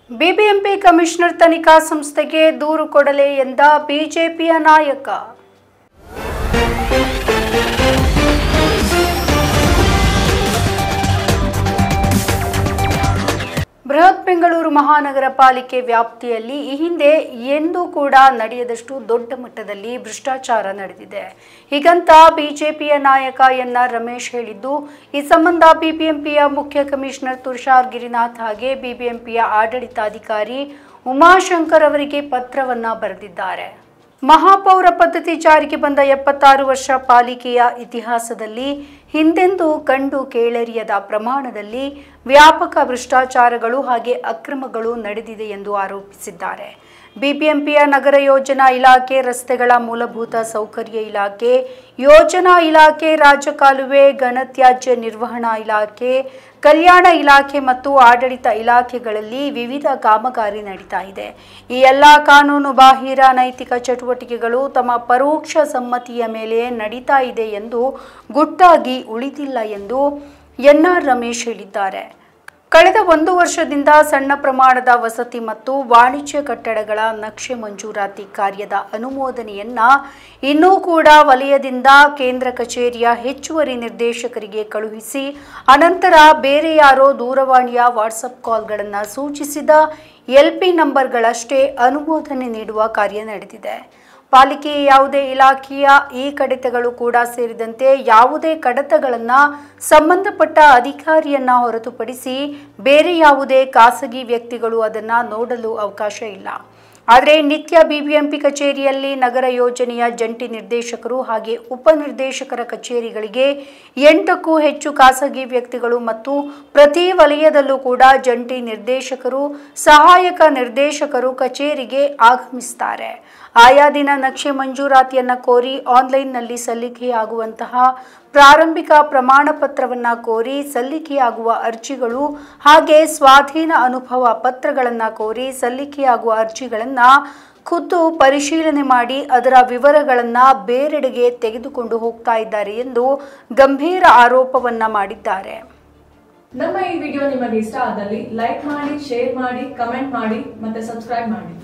BBMP commissioner ತನಿಖಾ ಸಂಸ್ಥೆಗೆ ದೂರು ಕೊಡಲಿ ಎಂದ ಬಿಜೆಪಿಯ ನಾಯಕ. ಬೃಹತ್ ಬೆಂಗಳೂರು ಮಹಾನಗರ ಪಾಲಿಕೆ ವ್ಯಾಪ್ತಿಯಲ್ಲಿ ಈ ಹಿಂದೆ ಎಂದೂ ಕೂಡ ನಡೆಯದಷ್ಟು ದೊಡ್ಡ ಮಟ್ಟದಲ್ಲಿ ಭ್ರಷ್ಟಾಚಾರ ನಡೆದಿದೆ. ಹೀಗಂತ ಬಿಜೆಪಿಯ ನಾಯಕ ಎನ್.ಆರ್. ರಮೇಶ್ ಹೇಳಿದ್ದು, ಈ ಸಂಬಂಧ ಬಿಬಿಎಂಪಿಯ ಮುಖ್ಯ ಕಮಿಷನರ್ ತುಷಾರ್ ಗಿರಿನಾಥ್ ಹಾಗೆ ಬಿಬಿಎಂಪಿಯ ಆಡಳಿತಾಧಿಕಾರಿ ಉಮಾಶಂಕರ್ ಅವರಿಗೆ ಪತ್ರವನ್ನ ಬರೆದಿದ್ದಾರೆ. ಮಹಾಪೌರ ಪದ್ಧತಿ ಜಾರಿಗೆ ಬಂದ 76 ವರ್ಷ ಪಾಲಿಕೆಯ ಇತಿಹಾಸದಲ್ಲಿ ಹಿಂದೆಂದೂ ಕಂಡು ಕೇಳರಿಯದ ಪ್ರಮಾಣದಲ್ಲಿ ವ್ಯಾಪಕ ಭ್ರಷ್ಟಾಚಾರಗಳು ಹಾಗೆ ಅಕ್ರಮಗಳು ನಡೆದಿದೆ ಎಂದು ಆರೋಪಿಸಿದ್ದಾರೆ. ಬಿಬಿಎಂಪಿಯ ನಗರ ಯೋಜನಾ ಇಲಾಖೆ, ರಸ್ತೆಗಳ ಮೂಲಭೂತ ಸೌಕರ್ಯ ಇಲಾಖೆ, ಯೋಜನಾ ಇಲಾಖೆ, ರಾಜಕಾಲುವೆ, ಘನತ್ಯಾಜ್ಯ ನಿರ್ವಹಣಾ ಇಲಾಖೆ, ಕಲ್ಯಾಣ ಇಲಾಖೆ ಮತ್ತು ಆಡಳಿತ ಇಲಾಖೆಗಳಲ್ಲಿ ವಿವಿಧ ಕಾಮಗಾರಿ ನಡೀತಾ ಇದೆ. ಈ ಎಲ್ಲ ಕಾನೂನು ಬಾಹಿರ ನೈತಿಕ ಚಟುವಟಿಕೆಗಳು ತಮ್ಮ ಪರೋಕ್ಷ ಸಮ್ಮತಿಯ ಮೇಲೆ ನಡೀತಾ ಇದೆ ಎಂದು ಗುಟ್ಟಾಗಿ ಉಳಿದಿಲ್ಲ ಎಂದು ಎನ್.ಆರ್. ರಮೇಶ್ ಹೇಳಿದ್ದಾರೆ. ಕಳೆದ 1 ವರ್ಷದಿಂದ ಸಣ್ಣ ಪ್ರಮಾಣದ ವಸತಿ ಮತ್ತು ವಾಣಿಜ್ಯ ಕಟ್ಟಡಗಳ ನಕ್ಷೆ ಮಂಜೂರಾತಿ ಕಾರ್ಯದ ಅನುಮೋದನೆಯನ್ನ ಇನ್ನೂ ಕೂಡ ವಲಯದಿಂದ ಕೇಂದ್ರ ಕಚೇರಿಯ ಹೆಚ್ಚುವರಿ ನಿರ್ದೇಶಕರಿಗೆ ಕಳುಹಿಸಿ ಅನಂತರ ಬೇರೆ ಯಾರೋ ದೂರವಾಣಿಯ ವಾಟ್ಸಪ್ ಕಾಲ್ಗಳನ್ನು ಸೂಚಿಸಿದ ಎಲ್ಪಿ ನಂಬರ್ಗಳಷ್ಟೇ ಅನುಮೋದನೆ ನೀಡುವ ಕಾರ್ಯ ನಡೆದಿದೆ. ಪಾಲಿಕೆಯ ಯಾವುದೇ ಇಲಾಖೆಯ ಈ ಕಡತಗಳು ಕೂಡ ಸೇರಿದಂತೆ ಯಾವುದೇ ಕಡತಗಳನ್ನು ಸಂಬಂಧಪಟ್ಟ ಅಧಿಕಾರಿಯನ್ನ ಹೊರತುಪಡಿಸಿ ಬೇರೆ ಯಾವುದೇ ಖಾಸಗಿ ವ್ಯಕ್ತಿಗಳು ಅದನ್ನು ನೋಡಲು ಅವಕಾಶ ಇಲ್ಲ. ಆದರೆ ನಿತ್ಯ ಬಿಬಿಎಂಪಿ ಕಚೇರಿಯಲ್ಲಿ ನಗರ ಯೋಜನೆಯ ಜಂಟಿ ನಿರ್ದೇಶಕರು ಹಾಗೆ ಉಪನಿರ್ದೇಶಕರ ಕಚೇರಿಗಳಿಗೆ 8ಕ್ಕೂ ಹೆಚ್ಚು ಖಾಸಗಿ ವ್ಯಕ್ತಿಗಳು ಮತ್ತು ಪ್ರತಿ ವಲಯದಲ್ಲೂ ಕೂಡ ಜಂಟಿ ನಿರ್ದೇಶಕರು, ಸಹಾಯಕ ನಿರ್ದೇಶಕರು ಕಚೇರಿಗೆ ಆಗಮಿಸುತ್ತಾರೆ. ಆಯಾ ದಿನ ನಕ್ಷೆ ಮಂಜೂರಾತಿಯನ್ನ ಕೋರಿ ಆನ್ಲೈನ್ನಲ್ಲಿ ಸಲ್ಲಿಕೆಯಾಗುವಂತಹ ಪ್ರಾರಂಭಿಕ ಪ್ರಮಾಣ ಪತ್ರವನ್ನು ಕೋರಿ ಸಲ್ಲಿಕೆಯಾಗುವ ಅರ್ಜಿಗಳು ಹಾಗೆ ಸ್ವಾಧೀನ ಅನುಭವ ಪತ್ರಗಳನ್ನು ಕೋರಿ ಸಲ್ಲಿಕೆಯಾಗುವ ಅರ್ಜಿಗಳನ್ನು ಖುದ್ದು ಪರಿಶೀಲನೆ ಮಾಡಿ ಅದರ ವಿವರಗಳನ್ನು ಬೇರೆಡೆಗೆ ತೆಗೆದುಕೊಂಡು ಹೋಗ್ತಾ ಇದ್ದಾರೆ ಎಂದು ಗಂಭೀರ ಆರೋಪವನ್ನ ಮಾಡಿದ್ದಾರೆ. ನಮ್ಮ ಈ ವಿಡಿಯೋ ನಿಮಗೆ ಇಷ್ಟ ಆದಲ್ಲಿ ಲೈಕ್ ಮಾಡಿ, ಶೇರ್ ಮಾಡಿ, ಕಮೆಂಟ್ ಮಾಡಿ ಮತ್ತೆ ಸಬ್ಸ್ಕ್ರೈಬ್ ಮಾಡಿ.